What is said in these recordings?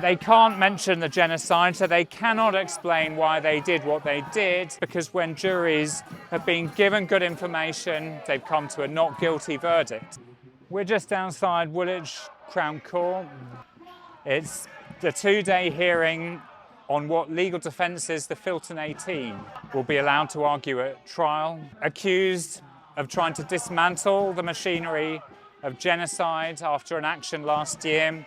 They can't mention the genocide, so they cannot explain why they did what they did, because when juries have been given good information, they've come to a not guilty verdict. We're just outside Woolwich Crown Court. It's the two-day hearing on what legal defences the Filton 18 will be allowed to argue at trial, accused of trying to dismantle the machinery of genocide after an action last year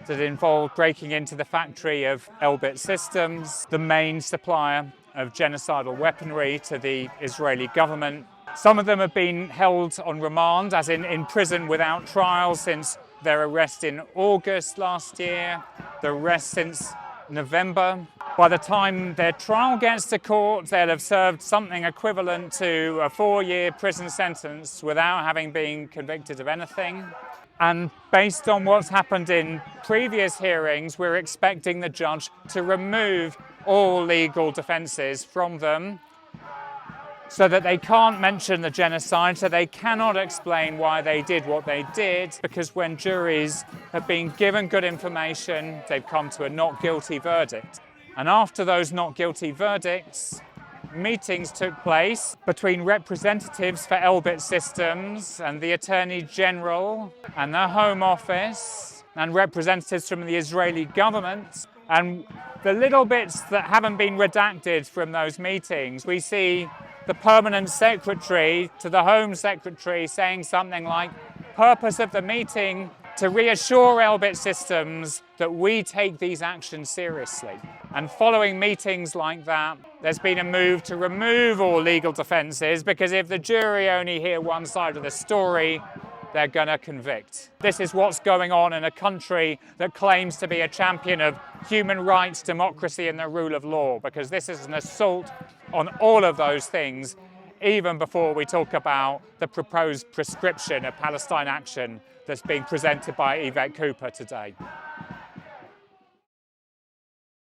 that involved breaking into the factory of Elbit Systems, the main supplier of genocidal weaponry to the Israeli government. Some of them have been held on remand, as in prison without trial, since their arrest in August last year, the arrest since November. By the time their trial gets to court, they'll have served something equivalent to a 4-year prison sentence without having been convicted of anything. And based on what's happened in previous hearings, we're expecting the judge to remove all legal defences from them so that they can't mention the genocide, so they cannot explain why they did what they did, because when juries have been given good information, they've come to a not guilty verdict. And after those not guilty verdicts, meetings took place between representatives for Elbit Systems and the Attorney General and the Home Office and representatives from the Israeli government. And the little bits that haven't been redacted from those meetings, we see the Permanent Secretary to the Home Secretary saying something like, purpose of the meeting to reassure Elbit Systems that we take these actions seriously. And following meetings like that, there's been a move to remove all legal defences, because if the jury only hear one side of the story, they're going to convict. This is what's going on in a country that claims to be a champion of human rights, democracy and the rule of law, because this is an assault on all of those things, even before we talk about the proposed proscription of Palestine Action that's being presented by Yvette Cooper today.